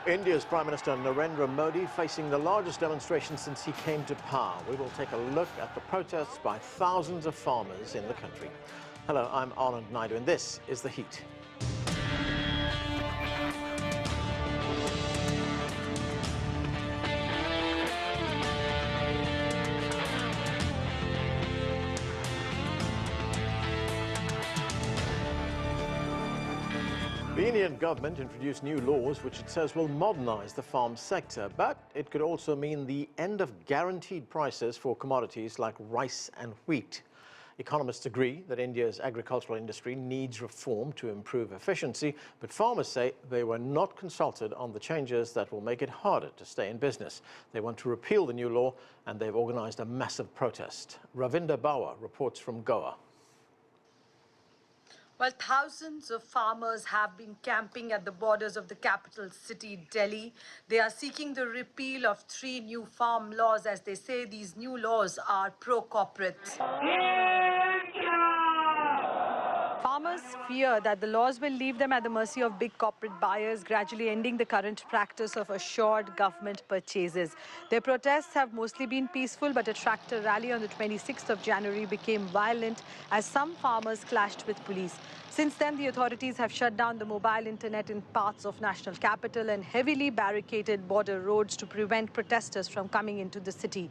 India's Prime Minister Narendra Modi facing the largest demonstration since he came to power. We will take a look at the protests by thousands of farmers in the country. Hello, I'm Anand Naidu, and this is The Heat. The Indian government introduced new laws which it says will modernize the farm sector, but it could also mean the end of guaranteed prices for commodities like rice and wheat. Economists agree that India's agricultural industry needs reform to improve efficiency, but farmers say they were not consulted on the changes that will make it harder to stay in business. They want to repeal the new law, and they've organized a massive protest. Ravinder Bawa reports from Goa. Well, thousands of farmers have been camping at the borders of the capital city, Delhi. They are seeking the repeal of 3 new farm laws, as they say these new laws are pro-corporate. Farmers fear that the laws will leave them at the mercy of big corporate buyers, gradually ending the current practice of assured government purchases. Their protests have mostly been peaceful, but a tractor rally on the 26th of January became violent as some farmers clashed with police. Since then, the authorities have shut down the mobile internet in parts of national capital and heavily barricaded border roads to prevent protesters from coming into the city.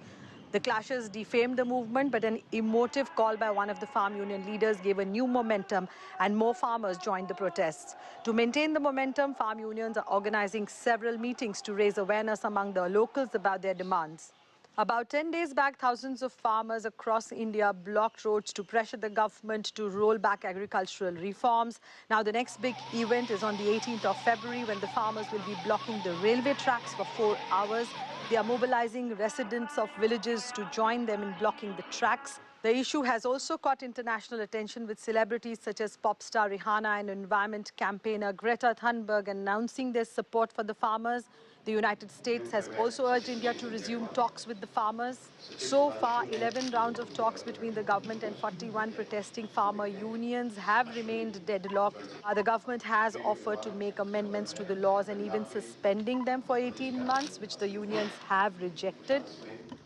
The clashes defamed the movement, but an emotive call by one of the farm union leaders gave a new momentum, and more farmers joined the protests. To maintain the momentum, farm unions are organizing several meetings to raise awareness among the locals about their demands. About 10 days back, thousands of farmers across India blocked roads to pressure the government to roll back agricultural reforms. Now, the next big event is on the 18th of February, when the farmers will be blocking the railway tracks for 4 hours. They are mobilizing residents of villages to join them in blocking the tracks. The issue has also caught international attention, with celebrities such as pop star Rihanna and environment campaigner Greta Thunberg announcing their support for the farmers. The United States has also urged India to resume talks with the farmers. So far, 11 rounds of talks between the government and 41 protesting farmer unions have remained deadlocked. The government has offered to make amendments to the laws and even suspending them for 18 months, which the unions have rejected.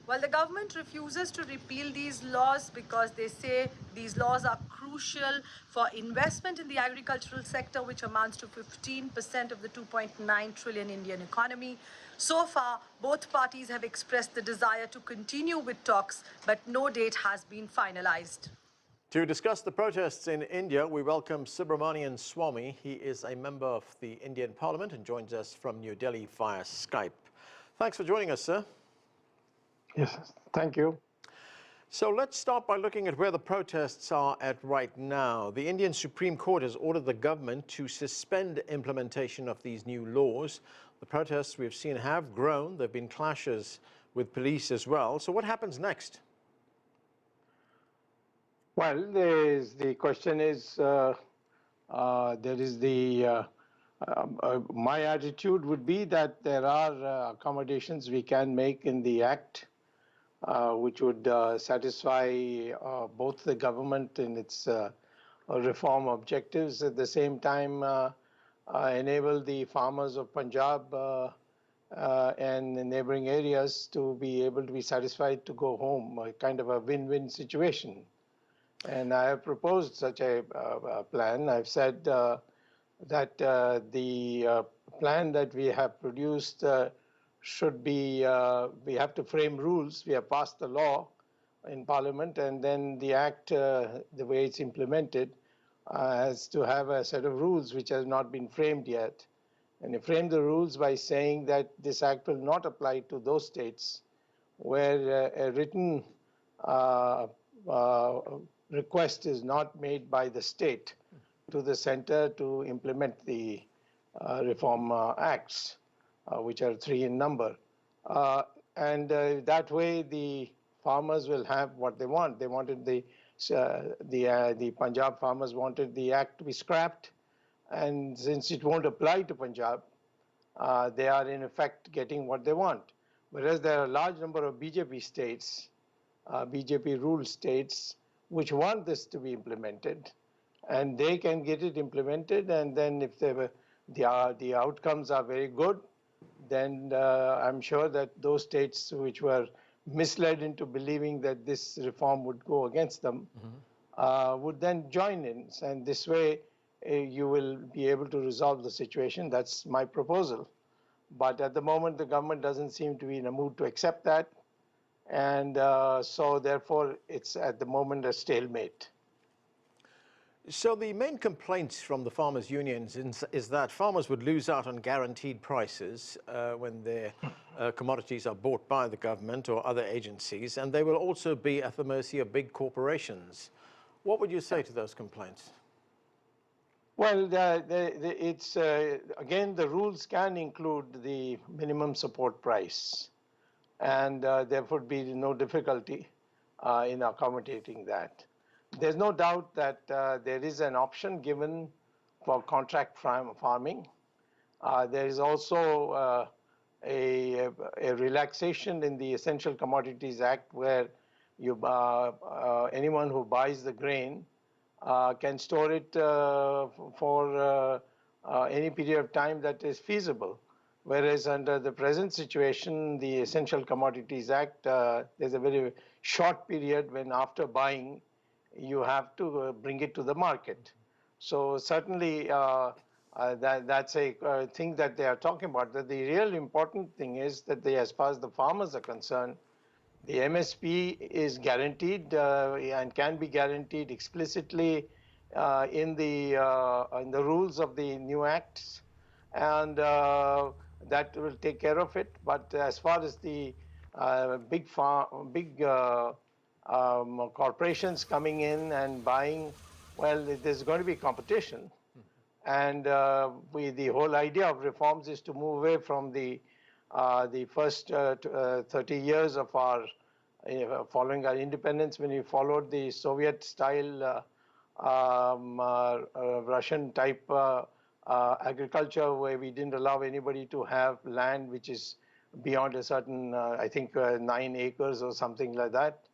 Well, the government refuses to repeal these laws because they say these laws are crucial for investment in the agricultural sector, which amounts to 15% of the 2.9 trillion Indian economy. So far, both parties have expressed the desire to continue with talks, but no date has been finalized. To discuss the protests in India, we welcome Subramanian Swamy. He is a member of the Indian Parliament and joins us from New Delhi via Skype. Thanks for joining us, sir. Yes, thank you. So let's start by looking at where the protests are at right now. The Indian Supreme Court has ordered the government to suspend implementation of these new laws. The protests we've seen have grown. There have been clashes with police as well. So what happens next? Well, the question is, my attitude would be that there are accommodations we can make in the Act, which would satisfy both the government in its reform objectives, at the same time enable the farmers of Punjab and the neighboring areas to be able to be satisfied to go home, a kind of a win-win situation. And I have proposed such a plan. I've said that the plan that we have produced should be, we have to frame rules. We have passed the law in Parliament, and then the Act, the way it's implemented, has to have a set of rules which has not been framed yet. And you frame the rules by saying that this Act will not apply to those states where a written request is not made by the state to the center to implement the reform acts, which are 3 in number. And that way the farmers will have what they want. They wanted the Punjab farmers wanted the Act to be scrapped, and since it won't apply to Punjab, they are in effect getting what they want. Whereas there are a large number of BJP states, BJP ruled states, which want this to be implemented, and they can get it implemented, and then if the outcomes are very good, then I'm sure that those states which were misled into believing that this reform would go against them would then join in. And this way, you will be able to resolve the situation. That's my proposal. But at the moment, the government doesn't seem to be in a mood to accept that. And so therefore, it's at the moment a stalemate. So the main complaints from the farmers' unions is that farmers would lose out on guaranteed prices when their commodities are bought by the government or other agencies, and they will also be at the mercy of big corporations. What would you say to those complaints? Well, it's again, the rules can include the minimum support price, and there would be no difficulty in accommodating that. There's no doubt that there is an option given for contract farming. There is also a relaxation in the Essential Commodities Act where anyone who buys the grain can store it for any period of time that is feasible. Whereas under the present situation, the Essential Commodities Act, there's a very short period when after buying, you have to bring it to the market. So certainly that's a thing that they are talking about. That the real important thing is that as far as the farmers are concerned, the MSP is guaranteed and can be guaranteed explicitly in the rules of the new acts, and that will take care of it. But as far as the big corporations coming in and buying, well, there's going to be competition. And the whole idea of reforms is to move away from the first 30 years of our following our independence, when we followed the Soviet-style Russian-type agriculture, where we didn't allow anybody to have land which is beyond a certain, I think, 9 acres or something like that.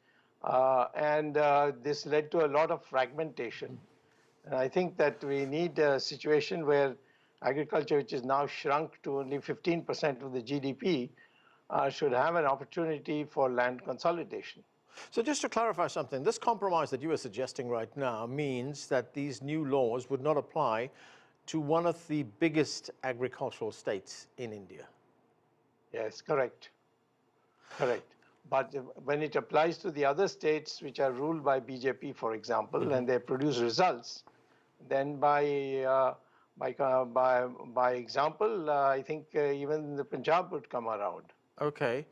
And this led to a lot of fragmentation. And I think that we need a situation where agriculture, which is now shrunk to only 15% of the GDP, should have an opportunity for land consolidation. So just to clarify something, this compromise that you are suggesting right now means that these new laws would not apply to one of the biggest agricultural states in India. Yes, correct. Correct. But when it applies to the other states which are ruled by BJP, for example, and they produce results, then by example, I think even the Punjab would come around. Okay.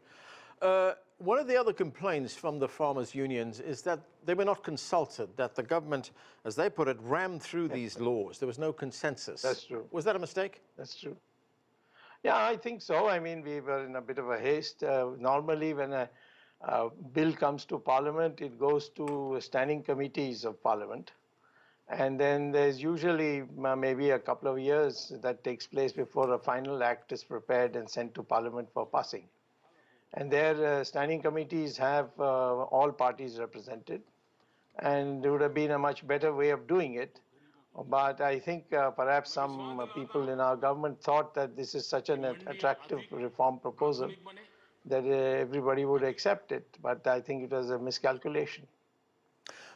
One of the other complaints from the farmers' unions is that they were not consulted, that the government, as they put it, rammed through these laws. There was no consensus. That's true. Was that a mistake? That's true. Yeah, I think so. I mean, we were in a bit of a haste. Normally, when a bill comes to Parliament, it goes to standing committees of Parliament. And then there's usually maybe a couple of years that takes place before a final act is prepared and sent to Parliament for passing. And their standing committees have all parties represented. And it would have been a much better way of doing it. But I think perhaps some people in our government thought that this is such an attractive reform proposal that everybody would accept it. But I think it was a miscalculation.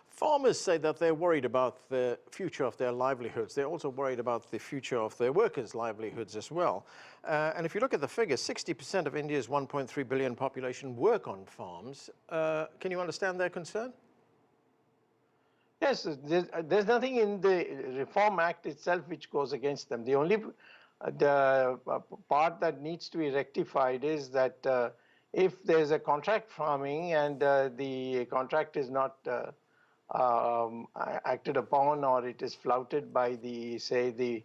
Farmers say that they're worried about the future of their livelihoods. They're also worried about the future of their workers' livelihoods as well. And if you look at the figures, 60% of India's 1.3 billion population work on farms. Can you understand their concern? Yes, there's nothing in the Reform Act itself which goes against them. The only part that needs to be rectified is that if there's a contract farming and the contract is not acted upon, or it is flouted by the, say, the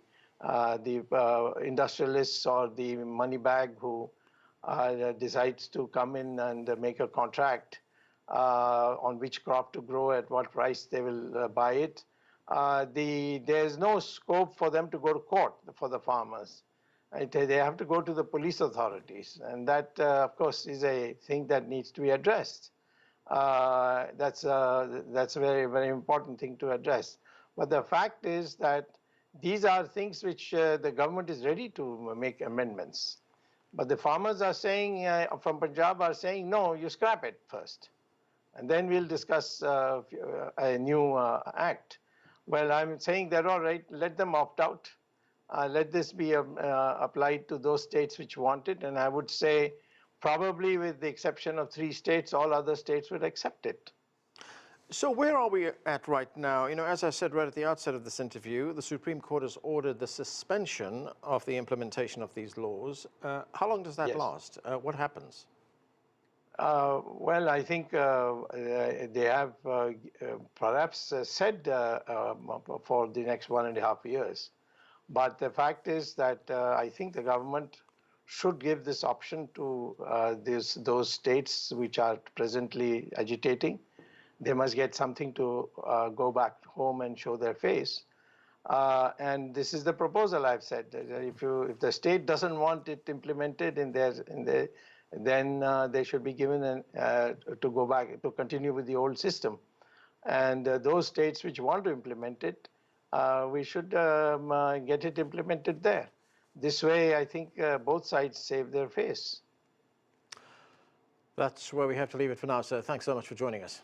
industrialists or the money bag who decides to come in and make a contract on which crop to grow, at what price they will buy it. There's no scope for them to go to court for the farmers. They have to go to the police authorities, and that, of course, is a thing that needs to be addressed. That's a very, very important thing to address. But the fact is that these are things which the government is ready to make amendments. But the farmers are saying, from Punjab are saying, no, you scrap it first. And then we'll discuss a new act. Well, I'm saying they're all right, let them opt out. Let this be applied to those states which want it. And I would say, probably with the exception of 3 states, all other states would accept it. So where are we at right now? You know, as I said right at the outset of this interview, the Supreme Court has ordered the suspension of the implementation of these laws. How long does that last? What happens? Well, I think they have perhaps said for the next 1.5 years. But the fact is that I think the government should give this option to those states which are presently agitating. They must get something to go back home and show their face. And this is the proposal I've said. If the state doesn't want it implemented then they should be given to go back, to continue with the old system. And those states which want to implement it, we should get it implemented there. This way, I think both sides save their face. That's where we have to leave it for now, sir. Thanks so much for joining us.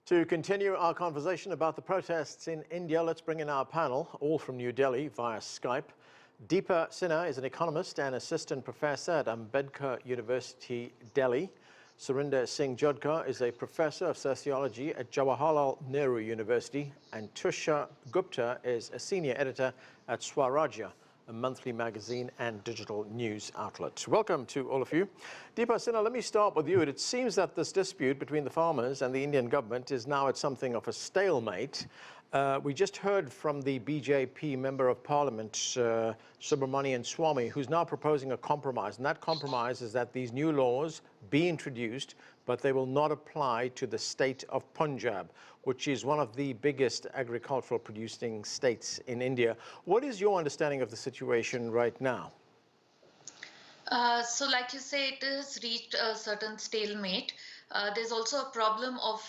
To continue our conversation about the protests in India, let's bring in our panel, all from New Delhi via Skype. Deepa Sinha is an economist and assistant professor at Ambedkar University, Delhi. Surinder Singh Jodhkar is a professor of sociology at Jawaharlal Nehru University. And Tusha Gupta is a senior editor at Swarajya, a monthly magazine and digital news outlet. Welcome to all of you. Deepa Sinha, let me start with you. It seems that this dispute between the farmers and the Indian government is now at something of a stalemate. We just heard from the BJP Member of Parliament, Subramanian Swamy, who's now proposing a compromise. And that compromise is that these new laws be introduced, but they will not apply to the state of Punjab, which is one of the biggest agricultural producing states in India. What is your understanding of the situation right now? So like you say, it has reached a certain stalemate. There's also a problem of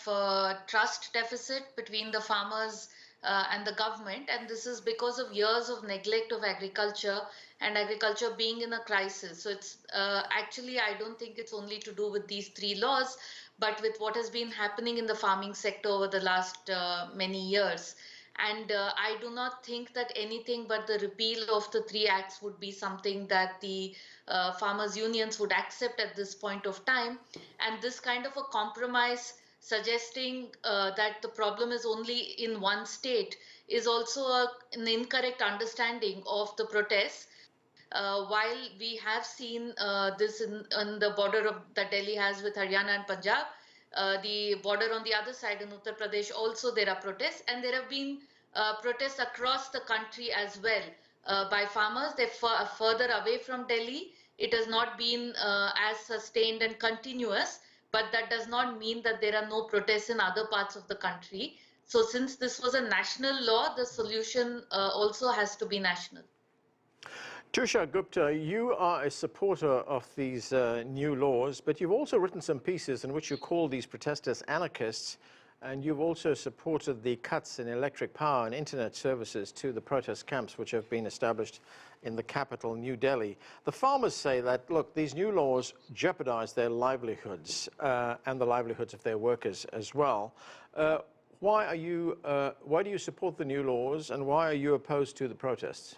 trust deficit between the farmers and the government, and this is because of years of neglect of agriculture and agriculture being in a crisis. So it's actually, I don't think it's only to do with these 3 laws, but with what has been happening in the farming sector over the last many years. And I do not think that anything but the repeal of the 3 acts would be something that the farmers' unions would accept at this point of time. And this kind of a compromise suggesting that the problem is only in one state is also an incorrect understanding of the protests. While we have seen this on the border of that Delhi has with Haryana and Punjab, the border on the other side in Uttar Pradesh also there are protests, and there have been protests across the country as well by farmers. They're further away from Delhi. It has not been as sustained and continuous, but that does not mean that there are no protests in other parts of the country. So since this was a national law, the solution also has to be national. Tusha Gupta, you are a supporter of these new laws, but you've also written some pieces in which you call these protesters anarchists, and you've also supported the cuts in electric power and internet services to the protest camps which have been established in the capital, New Delhi. The farmers say that, look, these new laws jeopardize their livelihoods and the livelihoods of their workers as well. Why do you support the new laws, and why are you opposed to the protests?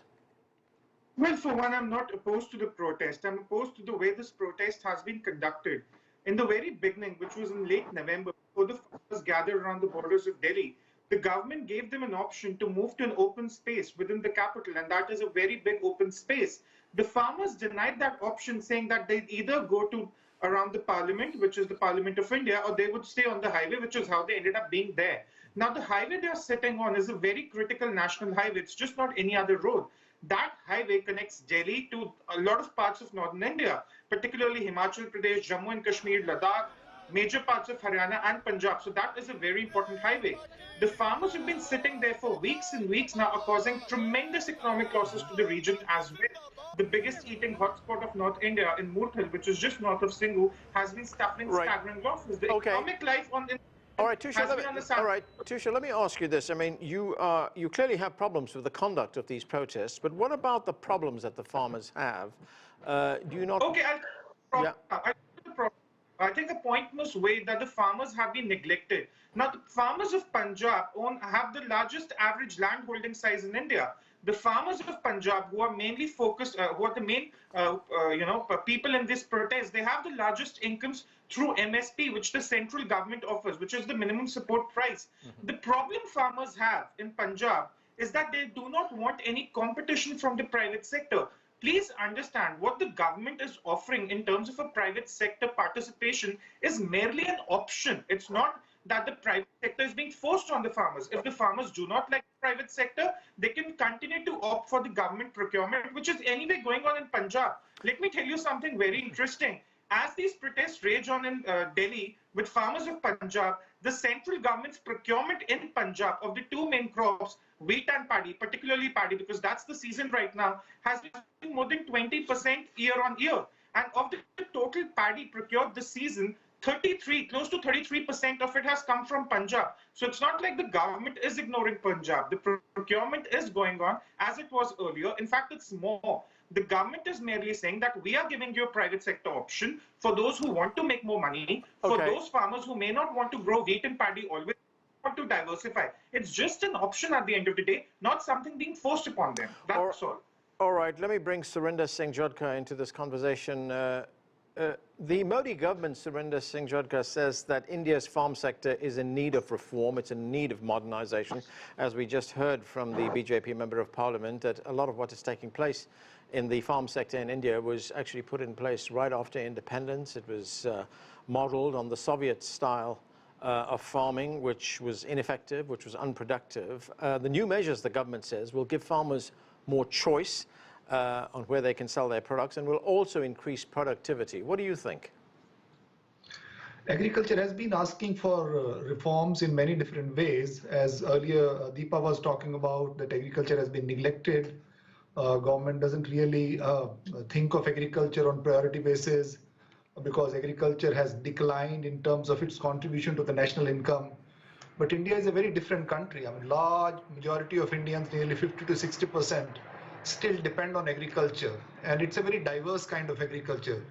Well, for one, I'm not opposed to the protest. I'm opposed to the way this protest has been conducted. In the very beginning, which was in late November, before the farmers gathered around the borders of Delhi, the government gave them an option to move to an open space within the capital, and that is a very big open space. The farmers denied that option, saying that they'd either go to around the parliament, which is the Parliament of India, or they would stay on the highway, which is how they ended up being there. Now, the highway they're sitting on is a very critical national highway. It's just not any other road. That highway connects Delhi to a lot of parts of northern India, particularly Himachal Pradesh, Jammu and Kashmir, Ladakh, major parts of Haryana and Punjab. So that is a very important highway. The farmers have been sitting there for weeks and weeks now, are causing tremendous economic losses to the region as well. The biggest eating hotspot of North India in Murthal, which is just north of Singhu, has been suffering staggering losses. The economic life on All right, Tusha, let me ask you this. I mean, you clearly have problems with the conduct of these protests, but what about the problems that the farmers have Do you not? Okay, Yeah. I think a point was made that the farmers have been neglected. Now, the farmers of Punjab have the largest average land holding size in India. The farmers of Punjab, who are mainly focused, who are the main, people in this protest, they have the largest incomes through MSP, which the central government offers, which is the minimum support price. The problem farmers have in Punjab is that they do not want any competition from the private sector. Please understand what the government is offering in terms of a private sector participation is merely an option. It's not that the private sector is being forced on the farmers. If the farmers do not like the private sector, they can continue to opt for the government procurement, which is anyway going on in Punjab. Let me tell you something very interesting. As these protests rage on in Delhi with farmers of Punjab, the central government's procurement in Punjab of the two main crops, wheat and paddy, particularly paddy, because that's the season right now, has been more than 20% year on year. And of the total paddy procured this season, close to 33% of it has come from Punjab. So it's not like the government is ignoring Punjab. The procurement is going on as it was earlier. In fact, it's more. The government is merely saying that we are giving you a private sector option for those who want to make more money, for those farmers who may not want to grow wheat and paddy always want to diversify. It's just an option at the end of the day, not something being forced upon them. That's all. All right, let me bring Surinder Singh Jodhkar into this conversation. The Modi government, Surinder Singh Jodhkar, says that India's farm sector is in need of reform. It's in need of modernization. As we just heard from the BJP member of parliament, that a lot of what is taking place in the farm sector in India was actually put in place right after independence. It was modeled on the Soviet style of farming, which was ineffective, which was unproductive. The new measures, the government says, will give farmers more choice on where they can sell their products and will also increase productivity. What do you think? Agriculture has been asking for reforms in many different ways. As earlier Deepa was talking about, that agriculture has been neglected. Government doesn't really think of agriculture on priority basis because agriculture has declined in terms of its contribution to the national income. But India is a very different country. I mean, large majority of Indians, nearly 50 to 60%, still depend on agriculture. And it's a very diverse kind of agriculture.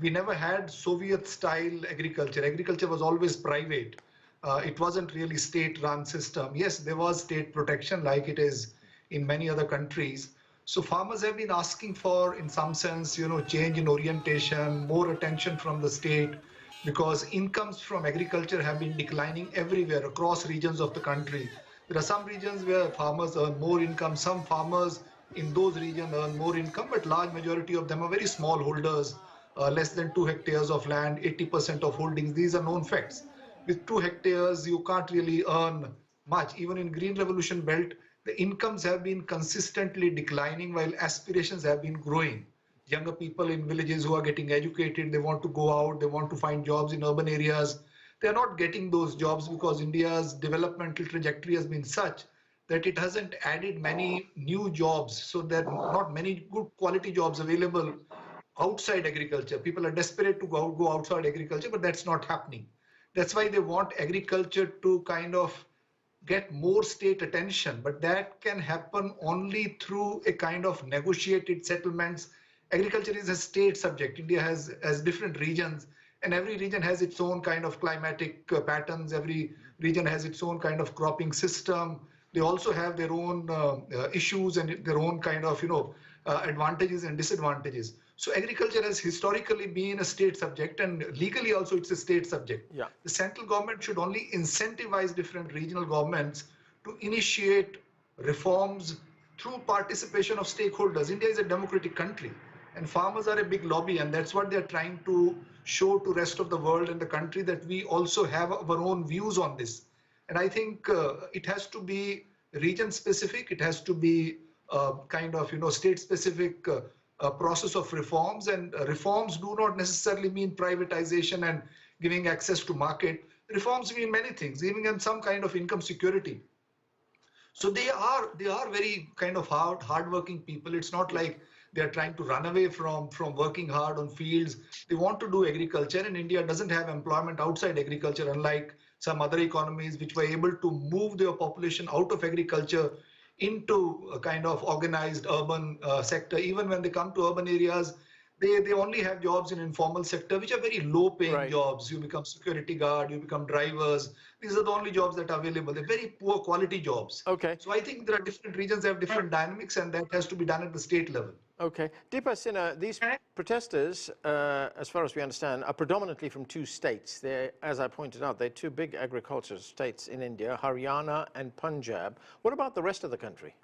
We never had Soviet-style agriculture. Agriculture was always private. It wasn't really state-run system. Yes, there was state protection like it is in many other countries. So farmers have been asking for, in some sense, change in orientation, more attention from the state, because incomes from agriculture have been declining everywhere across regions of the country. There are some regions where farmers earn more income, some farmers in those regions earn more income, but large majority of them are very small holders, less than 2 hectares of land, 80% of holdings. These are known facts. With 2 hectares, you can't really earn much. Even in Green Revolution belt, the incomes have been consistently declining while aspirations have been growing. Younger people in villages who are getting educated, they want to go out, they want to find jobs in urban areas. They are not getting those jobs because India's developmental trajectory has been such that it hasn't added many new jobs. So there are not many good quality jobs available outside agriculture. People are desperate to go outside agriculture, but that's not happening. That's why they want agriculture to kind of get more state attention, but that can happen only through a kind of negotiated settlements. Agriculture is a state subject. India has different regions, and every region has its own kind of climatic patterns. Every region has its own kind of cropping system. They also have their own issues and their own kind of, advantages and disadvantages. So agriculture has historically been a state subject, and legally also it's a state subject. Yeah. The central government should only incentivize different regional governments to initiate reforms through participation of stakeholders. India is a democratic country, and farmers are a big lobby, and that's what they're trying to show to rest of the world and the country, that we also have our own views on this. And I think it has to be region specific. It has to be kind of, state specific process of reforms, and reforms do not necessarily mean privatization and giving access to market. Reforms mean many things, even in some kind of income security. So they are very kind of hardworking people. It's not like they are trying to run away from working hard on fields. They want to do agriculture, and India doesn't have employment outside agriculture, unlike some other economies which were able to move their population out of agriculture into a kind of organized urban sector. Even when they come to urban areas, they only have jobs in informal sector, which are very low paying Right. jobs. You become security guard, you become drivers. These are the only jobs that are available. They're very poor quality jobs. Okay. So I think there are different regions that have different dynamics, and that has to be done at the state level. Okay. Deepa Sinha, these protesters, as far as we understand, are predominantly from two states. They're, as I pointed out, they're two big agricultural states in India, Haryana and Punjab. What about the rest of the country?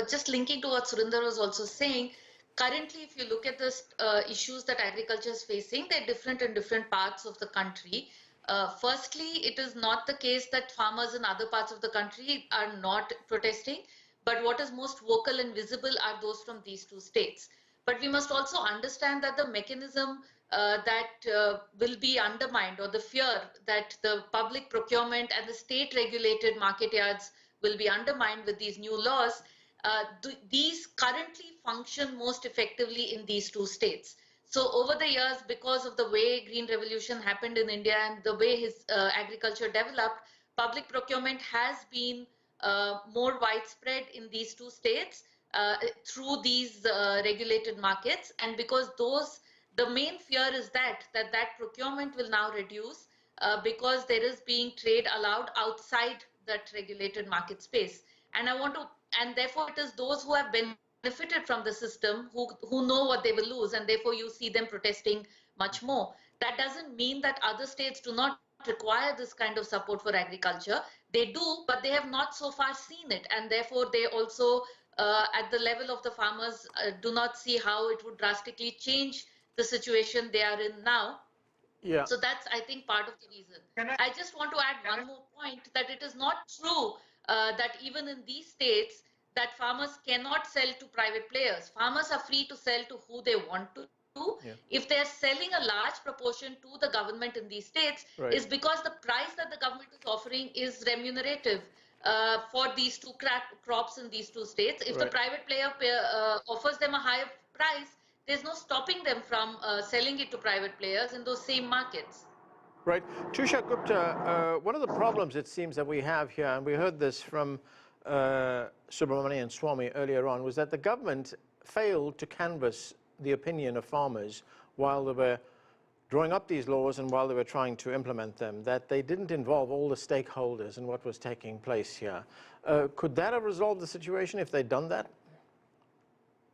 Just linking to what Surinder was also saying, currently, if you look at the issues that agriculture is facing, they're different in different parts of the country. Firstly, it is not the case that farmers in other parts of the country are not protesting, but what is most vocal and visible are those from these two states. But we must also understand that the mechanism that will be undermined, or the fear that the public procurement and the state regulated market yards will be undermined with these new laws, these currently function most effectively in these two states. So over the years, because of the way Green Revolution happened in India and the way his agriculture developed, public procurement has been more widespread in these two states through these regulated markets. And because the main fear is that procurement will now reduce because there is being trade allowed outside that regulated market space. And therefore it is those who have benefited from the system who know what they will lose, and therefore you see them protesting much more. That doesn't mean that other states do not require this kind of support for agriculture. They do, but they have not so far seen it, and therefore they also at the level of the farmers do not see how it would drastically change the situation they are in now. Yeah. So that's, I think, part of the reason. I just want to add one more point, that it is not true that even in these states that farmers cannot sell to private players. Farmers are free to sell to who they want to. Yeah. If they're selling a large proportion to the government in these states, right, is because the price that the government is offering is remunerative for these two crops in these two states. If right, the private player offers them a higher price, there's no stopping them from selling it to private players in those same markets. Right. Tusha Gupta, one of the problems it seems that we have here, and we heard this from Subramanian Swamy earlier on, was that the government failed to canvass the opinion of farmers while they were drawing up these laws and while they were trying to implement them, that they didn't involve all the stakeholders in what was taking place here. Could that have resolved the situation if they'd done that?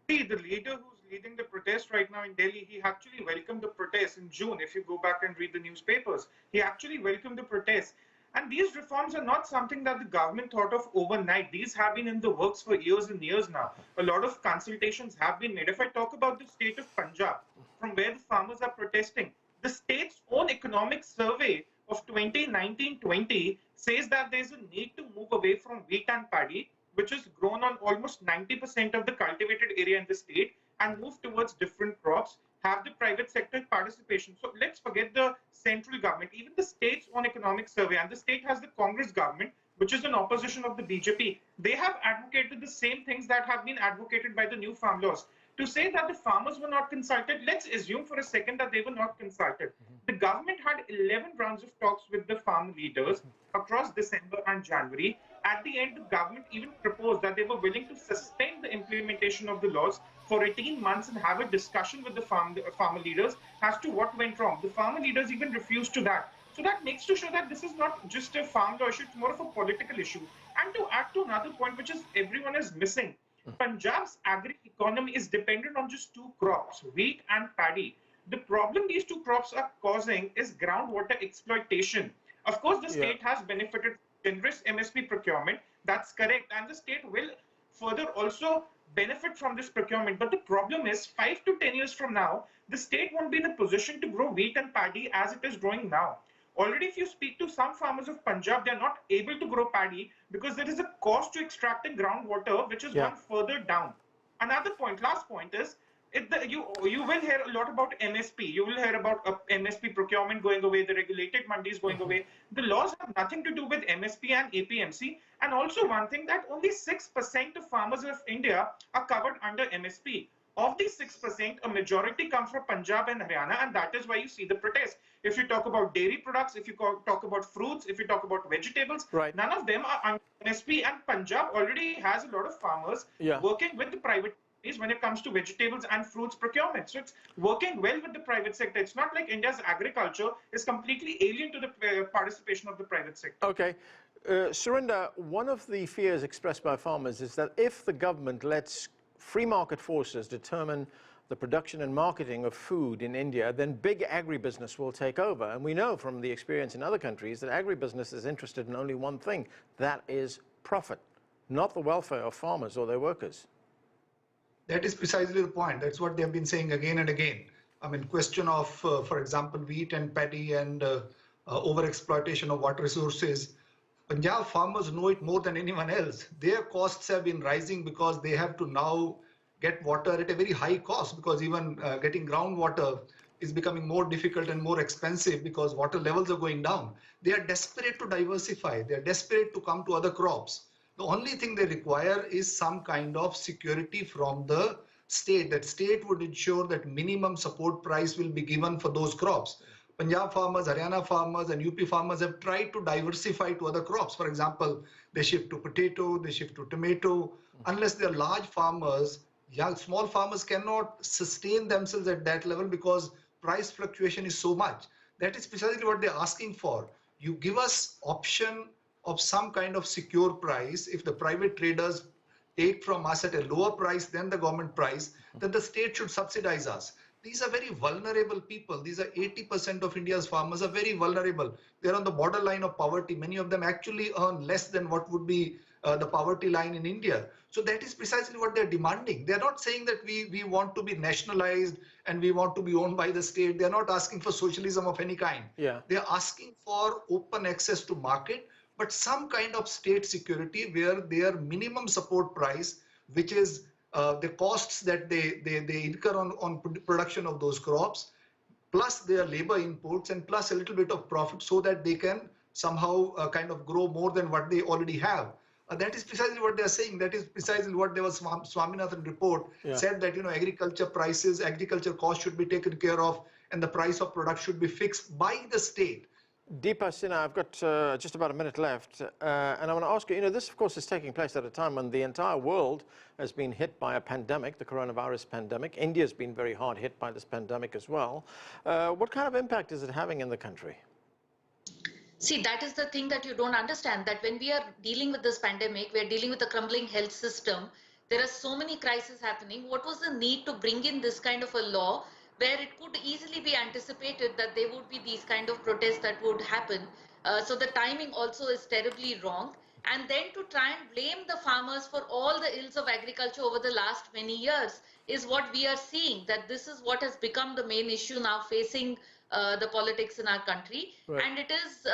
See, the leader who's leading the protest right now in Delhi, he actually welcomed the protest in June. If you go back and read the newspapers, he actually welcomed the protest. And these reforms are not something that the government thought of overnight. These have been in the works for years and years now. A lot of consultations have been made. If I talk about the state of Punjab, from where the farmers are protesting, the state's own economic survey of 2019-20 says that there's a need to move away from wheat and paddy, which is grown on almost 90% of the cultivated area in the state, and move towards different crops, have the private sector participation. So let's forget the central government, even the state's own economic survey, and the state has the Congress government, which is in opposition of the BJP. They have advocated the same things that have been advocated by the new farm laws. To say that the farmers were not consulted, let's assume for a second that they were not consulted. The government had 11 rounds of talks with the farm leaders across December and January. At the end, the government even proposed that they were willing to sustain the implementation of the laws for 18 months and have a discussion with the farmer leaders as to what went wrong. The farmer leaders even refused to that. So that makes to show that this is not just a farm law issue, it's more of a political issue. And to add to another point, which is everyone is missing, Punjab's agri-economy is dependent on just two crops, wheat and paddy. The problem these two crops are causing is groundwater exploitation. Of course, the state has benefited from generous MSP procurement. That's correct. And the state will further also benefit from this procurement. But the problem is 5 to 10 years from now, the state won't be in a position to grow wheat and paddy as it is growing now. Already, if you speak to some farmers of Punjab, they're not able to grow paddy because there is a cost to extracting groundwater, which is gone further down. Another point, last point is, you will hear a lot about MSP. You will hear about MSP procurement going away, the regulated mandis going away. The laws have nothing to do with MSP and APMC. And also one thing, that only 6% of farmers of India are covered under MSP. Of these 6%, a majority come from Punjab and Haryana, and that is why you see the protest. If you talk about dairy products, if you talk about fruits, if you talk about vegetables, none of them are under MSP, and Punjab already has a lot of farmers working with the private when it comes to vegetables and fruits procurement. So it's working well with the private sector. It's not like India's agriculture is completely alien to the participation of the private sector. Okay. Surinder, one of the fears expressed by farmers is that if the government lets free market forces determine the production and marketing of food in India, then big agribusiness will take over. And we know from the experience in other countries that agribusiness is interested in only one thing, that is profit, not the welfare of farmers or their workers. That is precisely the point. That's what they have been saying again and again. I mean, question of, for example, wheat and paddy and overexploitation of water resources. Punjab farmers know it more than anyone else. Their costs have been rising because they have to now get water at a very high cost, because even getting groundwater is becoming more difficult and more expensive because water levels are going down. They are desperate to diversify. They are desperate to come to other crops. The only thing they require is some kind of security from the state. That state would ensure that minimum support price will be given for those crops. Punjab farmers, Haryana farmers and UP farmers have tried to diversify to other crops. For example, they shift to potato, they shift to tomato. Unless they're large farmers, small farmers cannot sustain themselves at that level because price fluctuation is so much. That is precisely what they're asking for. You give us option of some kind of secure price. If the private traders take from us at a lower price than the government price, then the state should subsidize us. These are very vulnerable people. These are 80% of India's farmers are very vulnerable. They're on the borderline of poverty. Many of them actually earn less than what would be the poverty line in India. So that is precisely what they're demanding. They're not saying that we want to be nationalized and we want to be owned by the state. They're not asking for socialism of any kind. Yeah. They're asking for open access to market, but some kind of state security where their minimum support price, which is the costs that they incur on production of those crops, plus their labor inputs and plus a little bit of profit, so that they can somehow kind of grow more than what they already have. That is precisely what they are saying. That is precisely what there was Swaminathan report said, that agriculture prices, agriculture costs should be taken care of, and the price of product should be fixed by the state. Deepa Sinha, I've got just about a minute left, and I want to ask you, this of course is taking place at a time when the entire world has been hit by a pandemic, the coronavirus pandemic. India's been very hard hit by this pandemic as well. What kind of impact is it having in the country? See, that is the thing that you don't understand, that when we are dealing with this pandemic, we are dealing with a crumbling health system. There are so many crises happening. What was the need to bring in this kind of a law where it could easily be anticipated that there would be these kind of protests that would happen? So the timing also is terribly wrong. And then to try and blame the farmers for all the ills of agriculture over the last many years is what we are seeing, that this is what has become the main issue now facing the politics in our country. Right. And it is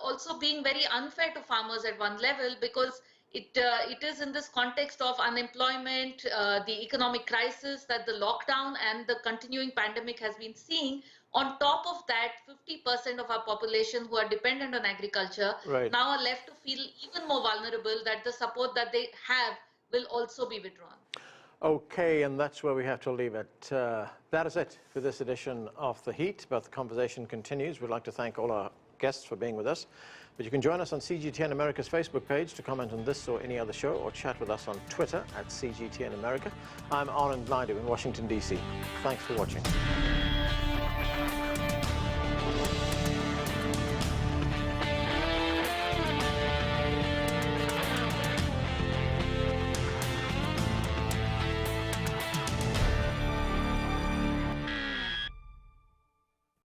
also being very unfair to farmers at one level, because it is in this context of unemployment, the economic crisis that the lockdown and the continuing pandemic has been seeing. On top of that, 50% of our population who are dependent on agriculture now are left to feel even more vulnerable, that the support that they have will also be withdrawn. Okay, and that's where we have to leave it. That is it for this edition of The Heat, but the conversation continues. We'd like to thank all our guests for being with us. But you can join us on CGTN America's Facebook page to comment on this or any other show, or chat with us on Twitter at CGTN America. I'm Anand Naidu in Washington, D.C. Thanks for watching.